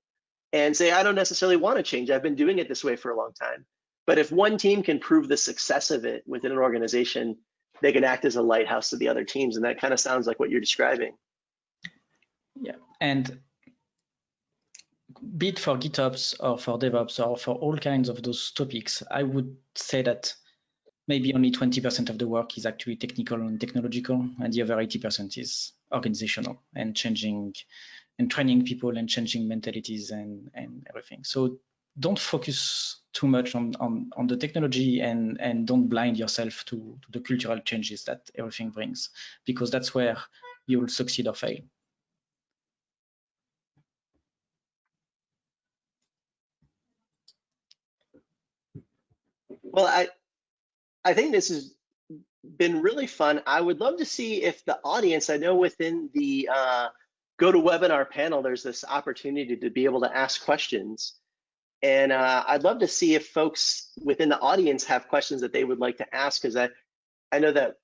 and say, I don't necessarily want to change. I've been doing it this way for a long time. But if one team can prove the success of it within an organization, they can act as a lighthouse to the other teams. And that kind of sounds like what you're describing. Yeah, and be it for GitOps or for DevOps or for all kinds of those topics, I would say that maybe only 20% of the work is actually technical and technological, and the other 80% is organizational and changing and training people and changing mentalities and everything. So don't focus too much on the technology and don't blind yourself to the cultural changes that everything brings, because that's where you will succeed or fail. Well, I think this has been really fun. I would love to see if the audience, I know within the GoToWebinar panel, there's this opportunity to be able to ask questions. And I'd love to see if folks within the audience have questions that they would like to ask, because I know that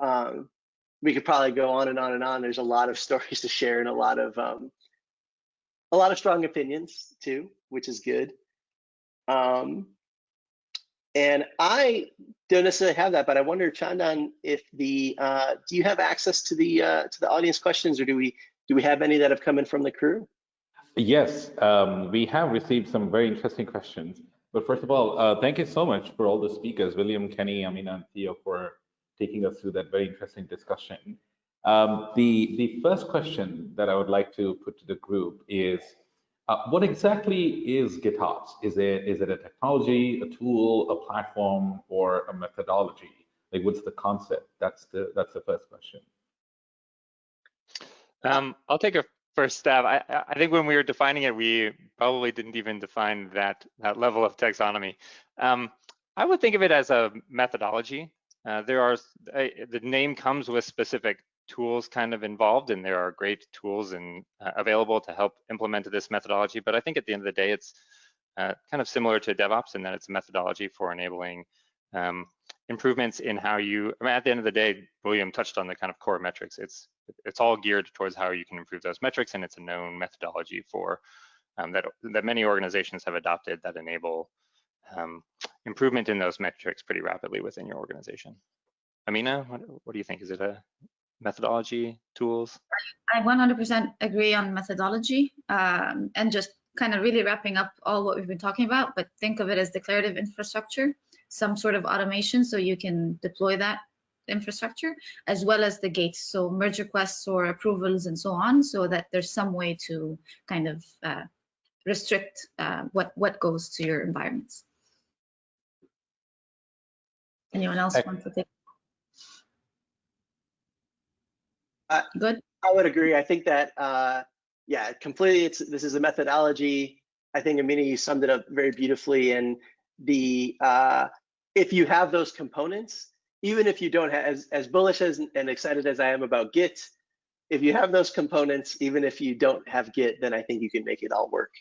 we could probably go on and on and on. There's a lot of stories to share and a lot of strong opinions too, which is good. And I don't necessarily have that, but I wonder, Chandan, if do you have access to the audience questions, or do we have any that have come in from the crew? Yes, we have received some very interesting questions. But first of all, thank you so much for all the speakers, William, Kenny, Amina, and Theo, for taking us through that very interesting discussion. The first question that I would like to put to the group is, what exactly is GitOps? Is it a technology, a tool, a platform, or a methodology? Like, what's the concept? That's the first question. I'll take a first stab. I think when we were defining it, we probably didn't even define that level of taxonomy. I would think of it as a methodology. The name comes with specific tools kind of involved, and there are great tools available to help implement this methodology. But I think at the end of the day, it's kind of similar to DevOps in that it's a methodology for enabling improvements in how you, at the end of the day, William touched on the kind of core metrics. It's all geared towards how you can improve those metrics, and it's a known methodology for that many organizations have adopted that enable improvement in those metrics pretty rapidly within your organization. Amina, what do you think? Is it a methodology, tools? I 100% agree on methodology, and just kind of really wrapping up all what we've been talking about, but think of it as declarative infrastructure, some sort of automation so you can deploy that infrastructure, as well as the gates, so merge requests or approvals and so on, so that there's some way to kind of restrict what goes to your environments. Anyone else want to take? Good. I would agree. I think that yeah, completely. This is a methodology. I think Amina, you summed it up very beautifully. And if you have those components, even if you don't have as bullish and excited as I am about Git, if you have those components, even if you don't have Git, then I think you can make it all work.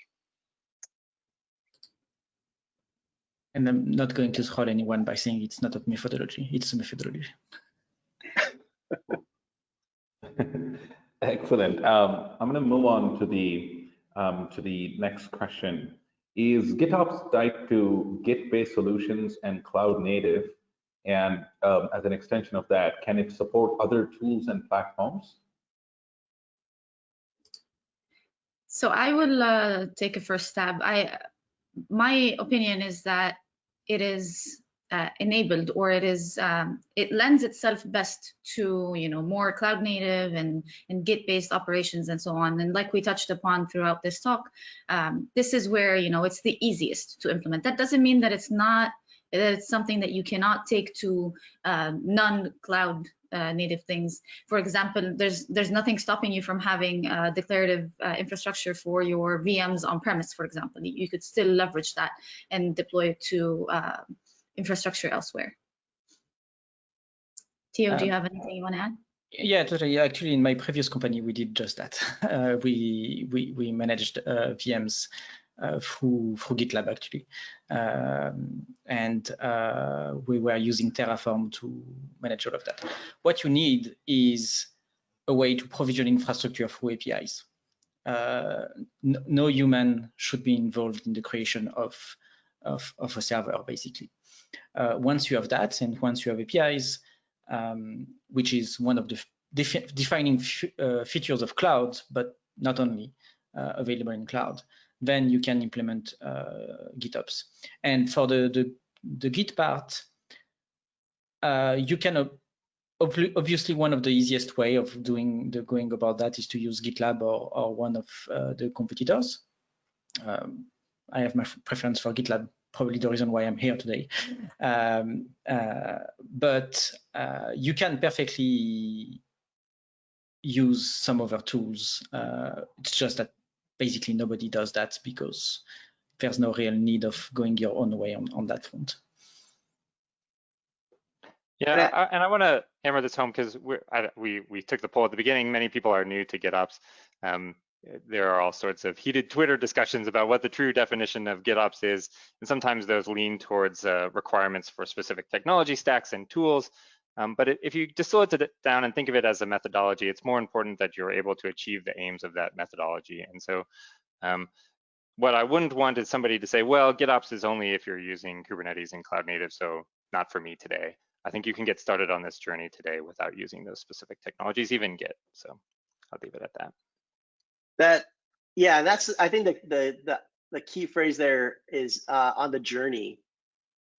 And I'm not going to troll anyone by saying it's not a methodology. It's a methodology. Excellent. I'm going to move on to the next question. Is GitOps tied to Git-based solutions and cloud native? And as an extension of that, can it support other tools and platforms? So I will take a first stab. My opinion is that it is enabled, or it lends itself best to more cloud native and Git-based operations and so on. And like we touched upon throughout this talk, this is where it's the easiest to implement. That doesn't mean that it's something that you cannot take to non-cloud native things. For example, there's nothing stopping you from having declarative infrastructure for your VMs on premise, for example. You could still leverage that and deploy it to infrastructure elsewhere. Theo, do you have anything you want to add? Yeah, totally. Actually, in my previous company, we did just that. We managed VMs through GitLab, actually. And we were using Terraform to manage all of that. What you need is a way to provision infrastructure through APIs. No human should be involved in the creation of a server, basically. Once you have that, and once you have APIs, which is one of the defining features of cloud, but not only available in cloud, then you can implement GitOps. And for the Git part, you can obviously one of the easiest way of going about that is to use GitLab or one of the competitors. I have my preference for GitLab, probably the reason why I'm here today. But you can perfectly use some other tools. It's just that basically nobody does that because there's no real need of going your own way on that front. Yeah, and I want to hammer this home because we took the poll at the beginning. Many people are new to GitOps. There are all sorts of heated Twitter discussions about what the true definition of GitOps is, and sometimes those lean towards requirements for specific technology stacks and tools. But if you distill it down and think of it as a methodology, it's more important that you're able to achieve the aims of that methodology. And so what I wouldn't want is somebody to say, well, GitOps is only if you're using Kubernetes and cloud native, so not for me today. I think you can get started on this journey today without using those specific technologies, even Git. So I'll leave it at that. That's I think the key phrase there is on the journey.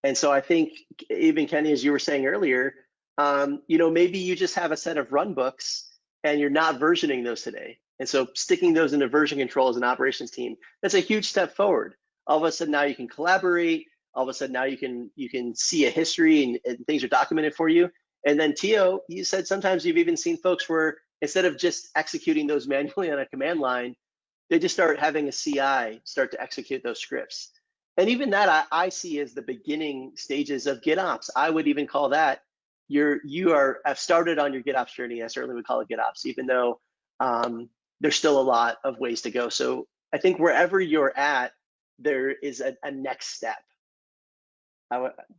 And so I think even Kenny, as you were saying earlier, maybe you just have a set of run books and you're not versioning those today. And so sticking those into version control as an operations team, that's a huge step forward. All of a sudden now you can collaborate. All of a sudden now you can see a history and things are documented for you. And then Tio, you said sometimes you've even seen folks where instead of just executing those manually on a command line, they just start having a CI start to execute those scripts. And even that I see as the beginning stages of GitOps. I would even call that you have started on your GitOps journey. I certainly would call it GitOps, even though there's still a lot of ways to go. So I think wherever you're at, there is a next step.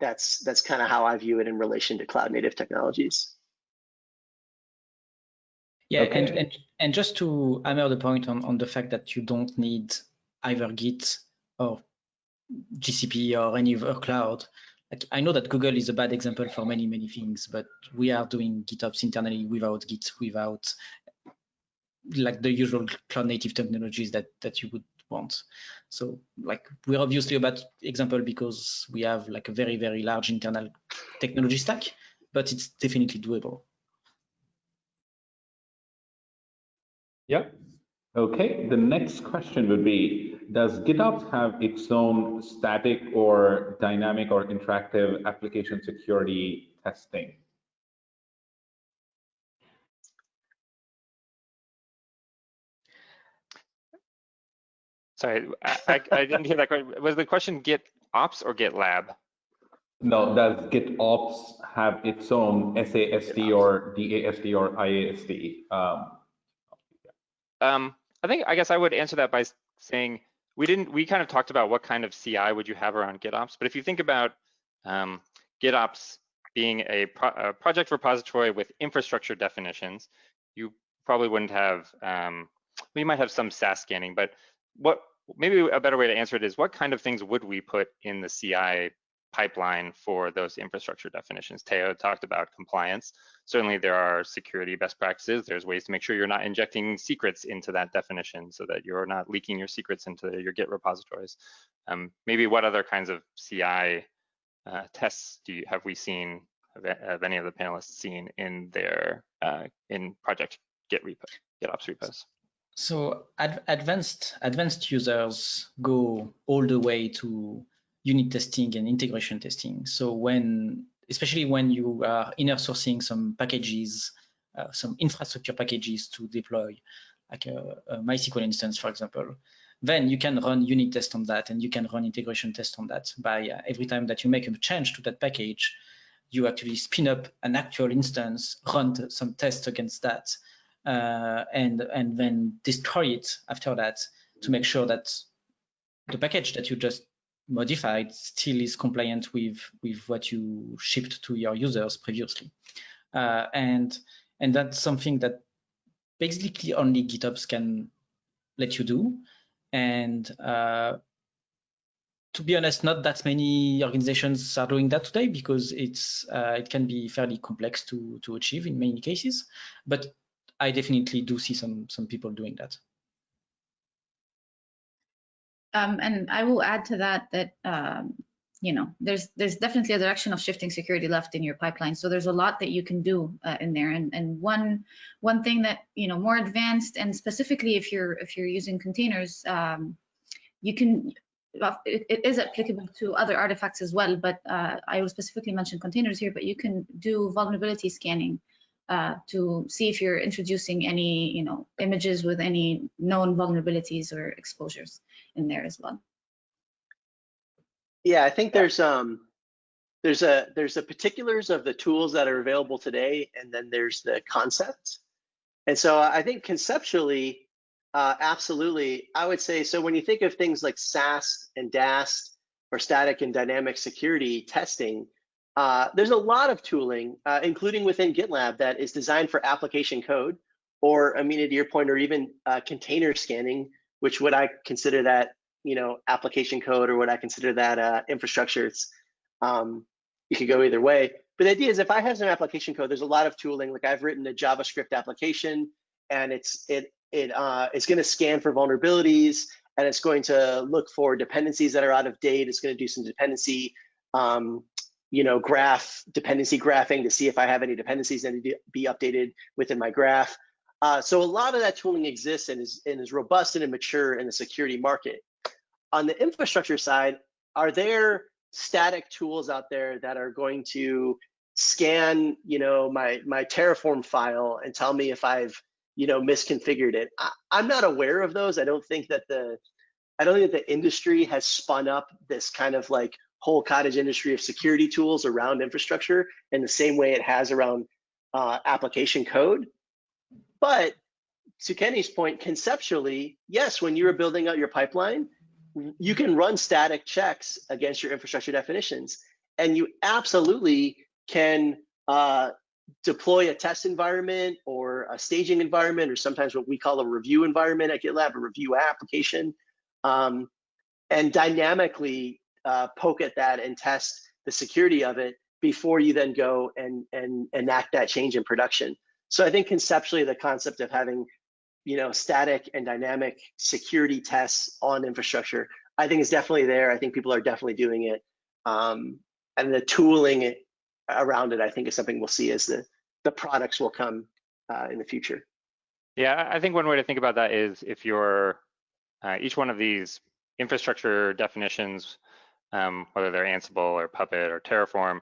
That's kind of how I view it in relation to cloud native technologies. Yeah, okay. and just to hammer the point on the fact that you don't need either Git or GCP or any other cloud. Like, I know that Google is a bad example for many things, but we are doing GitOps internally without Git, without like the usual cloud native technologies that you would want. So like we're obviously a bad example because we have like a very large internal technology stack, but it's definitely doable. Yeah. Okay. The next question would be, does GitOps have its own static or dynamic or interactive application security testing? Sorry, I didn't hear that question. Was the question GitOps or GitLab? No, does GitOps have its own SAST or DAST or IAST? I guess I would answer that by saying we kind of talked about what kind of CI would you have around GitOps, but if you think about GitOps being a project repository with infrastructure definitions, you probably wouldn't have, we might have some SAS scanning, but maybe a better way to answer it is what kind of things would we put in the CI pipeline for those infrastructure definitions? Teo talked about compliance. Certainly there are security best practices. There's ways to make sure you're not injecting secrets into that definition so that you're not leaking your secrets into your Git repositories. Maybe what other kinds of CI tests have we seen, have any of the panelists seen in their in project GitOps repos? So advanced users go all the way to unit testing and integration testing. So especially when you are inner sourcing some packages, some infrastructure packages to deploy, like a MySQL instance, for example, then you can run unit tests on that, and you can run integration tests on that. By every time that you make a change to that package, you actually spin up an actual instance, run some tests against that, and then destroy it after that to make sure that the package that you just modified still is compliant with what you shipped to your users previously. And that's something that basically only GitOps can let you do. And to be honest, not that many organizations are doing that today because it can be fairly complex to achieve in many cases. But I definitely do see some people doing that. And I will add to that there's definitely a direction of shifting security left in your pipeline. So there's a lot that you can do in there. And one thing that more advanced, and specifically if you're using containers, you can. It is applicable to other artifacts as well, but I will specifically mention containers here. But you can do vulnerability scanning to see if you're introducing any images with any known vulnerabilities or exposures in there as well. Yeah, I think there's a particulars of the tools that are available today, and then there's the concepts. And so I think conceptually, absolutely, I would say, so when you think of things like SAST and DAST, or static and dynamic security testing, there's a lot of tooling, including within GitLab, that is designed for application code, or Amina, to your point, or even container scanning, which would I consider that application code, or would I consider that infrastructure? It's you could go either way. But the idea is, if I have some application code, there's a lot of tooling. Like I've written a JavaScript application, and it's going to scan for vulnerabilities, and it's going to look for dependencies that are out of date. It's going to do some dependency, dependency graphing to see if I have any dependencies that need to be updated within my graph. So a lot of that tooling exists and is robust and mature in the security market. On the infrastructure side, are there static tools out there that are going to scan, my Terraform file and tell me if I've, misconfigured it? I'm not aware of those. I don't think that the industry has spun up this kind of like whole cottage industry of security tools around infrastructure in the same way it has around application code. But to Kenny's point, conceptually, yes, when you're building out your pipeline, you can run static checks against your infrastructure definitions, and you absolutely can deploy a test environment or a staging environment, or sometimes what we call a review environment at GitLab, a review application, and dynamically poke at that and test the security of it before you then go and enact that change in production. So I think conceptually, the concept of having static and dynamic security tests on infrastructure, I think is definitely there. I think people are definitely doing it. And the tooling around it, I think, is something we'll see as the products will come in the future. Yeah, I think one way to think about that is if you're each one of these infrastructure definitions, whether they're Ansible or Puppet or Terraform,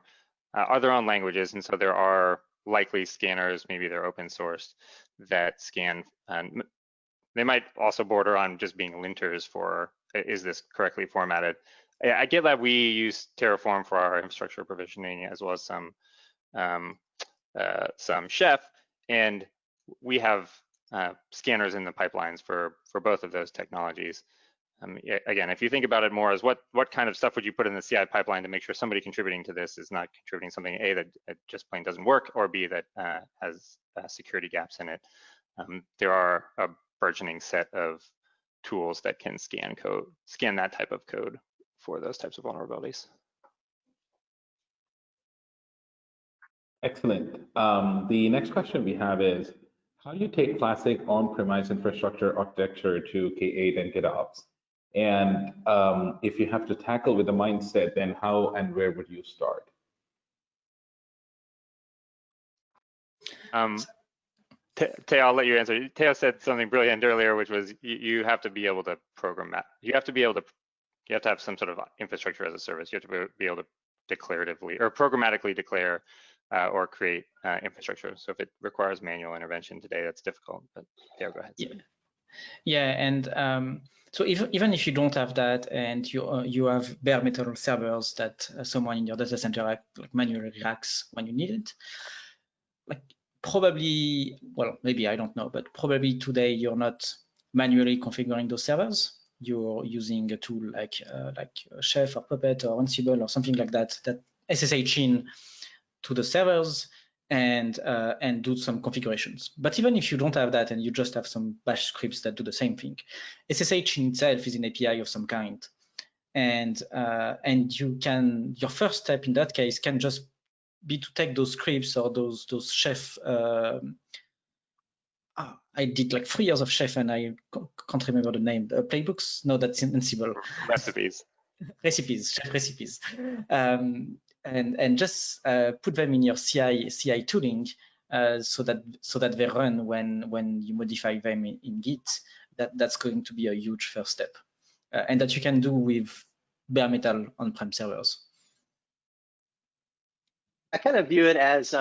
are their own languages. And so there are likely scanners, maybe they're open source, that scan. They might also border on just being linters for, is this correctly formatted? At GitLab, we use Terraform for our infrastructure provisioning, as well as some Chef, and we have scanners in the pipelines for both of those technologies. Again, if you think about it more as what kind of stuff would you put in the CI pipeline to make sure somebody contributing to this is not contributing something A, that just plain doesn't work, or B, that has security gaps in it. There are a burgeoning set of tools that can scan that type of code for those types of vulnerabilities. Excellent. The next question we have is, how do you take classic on-premise infrastructure architecture to K8 and GitOps? And if you have to tackle with the mindset, then how and where would you start? Teo, I'll let you answer. Teo said something brilliant earlier, which was you have to be able to program that. You have to have some sort of infrastructure as a service. You have to be able to declaratively or programmatically declare or create infrastructure. So if it requires manual intervention today, that's difficult. But Teo, go ahead. Yeah, and so even if you don't have that, and you have bare metal servers that someone in your data center manually racks when you need it, like probably, well, maybe I don't know, but probably today you're not manually configuring those servers. You're using a tool like Chef or Puppet or Ansible or something like that SSH in to the servers and do some configurations. But even if you don't have that and you just have some bash scripts that do the same thing, SSH in itself is an API of some kind, and you can, your first step in that case can just be to take those scripts or those Chef. I did like 3 years of Chef and I can't remember the name. Playbooks? No, that's in Ansible. Recipes. chef recipes, and just put them in your CI tooling so that they run when you modify them in Git. That's going to be a huge first step, and that you can do with bare metal on-prem servers. I kind of view it as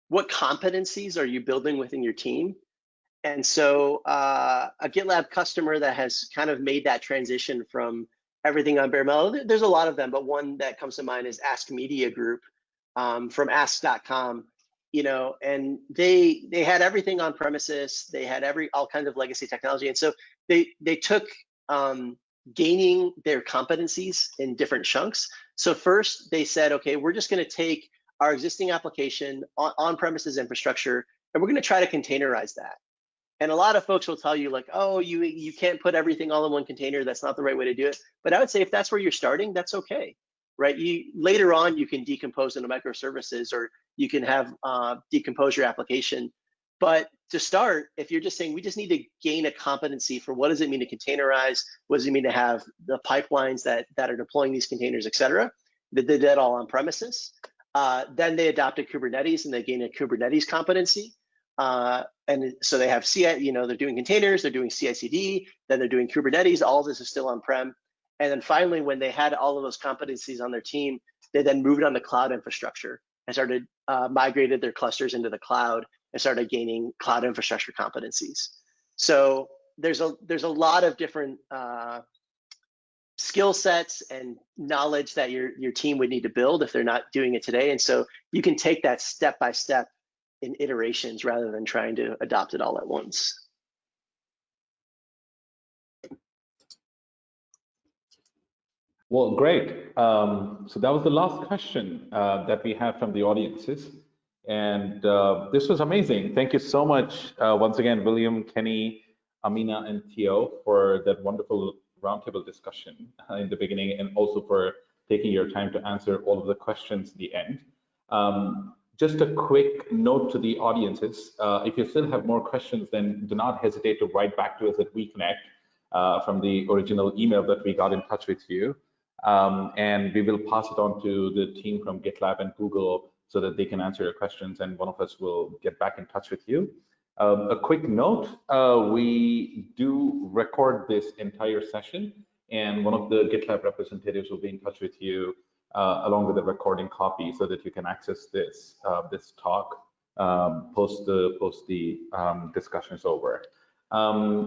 what competencies are you building within your team? And so a GitLab customer that has kind of made that transition from everything on bare metal, there's a lot of them, but one that comes to mind is Ask Media Group from ask.com, you know, and they had everything on premises. They had all kinds of legacy technology. And so they took gaining their competencies in different chunks. So first they said, okay, we're just going to take our existing application on-premises infrastructure, and we're going to try to containerize that. And a lot of folks will tell you like, oh, you can't put everything all in one container. That's not the right way to do it. But I would say if that's where you're starting, that's okay, right? Later on, you can decompose into microservices, or you can have decompose your application. But to start, if you're just saying, we just need to gain a competency for what does it mean to containerize? What does it mean to have the pipelines that are deploying these containers, et cetera? They did that all on premises. Then they adopted Kubernetes and they gained a Kubernetes competency. And so they have CI, you know, they're doing containers, they're doing CI/CD, then they're doing Kubernetes. All of this is still on-prem. And then finally, when they had all of those competencies on their team, they then moved on to cloud infrastructure and started migrated their clusters into the cloud and started gaining cloud infrastructure competencies. So there's a lot of different skill sets and knowledge that your team would need to build if they're not doing it today. And so you can take that step by step in iterations rather than trying to adopt it all at once. Well, great. So that was the last question that we have from the audiences. And this was amazing. Thank you so much once again, William, Kenny, Amina, and Theo for that wonderful roundtable discussion in the beginning, and also for taking your time to answer all of the questions at the end. Just a quick note to the audiences. If you still have more questions, then do not hesitate to write back to us at WeConnect from the original email that we got in touch with you. And we will pass it on to the team from GitLab and Google so that they can answer your questions, and one of us will get back in touch with you. A quick note, we do record this entire session, and one of the GitLab representatives will be in touch with you along with the recording copy so that you can access this this talk post the discussion is over.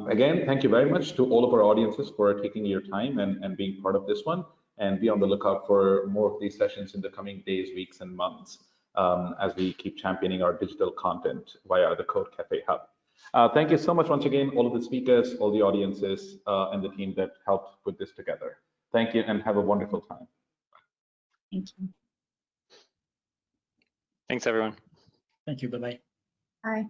Again, thank you very much to all of our audiences for taking your time and being part of this one, and be on the lookout for more of these sessions in the coming days, weeks, and months as we keep championing our digital content via the Code Cafe Hub. Thank you so much once again, all of the speakers, all the audiences, and the team that helped put this together. Thank you, and have a wonderful time. Thank you. Thanks, everyone. Thank you. Bye-bye. Bye.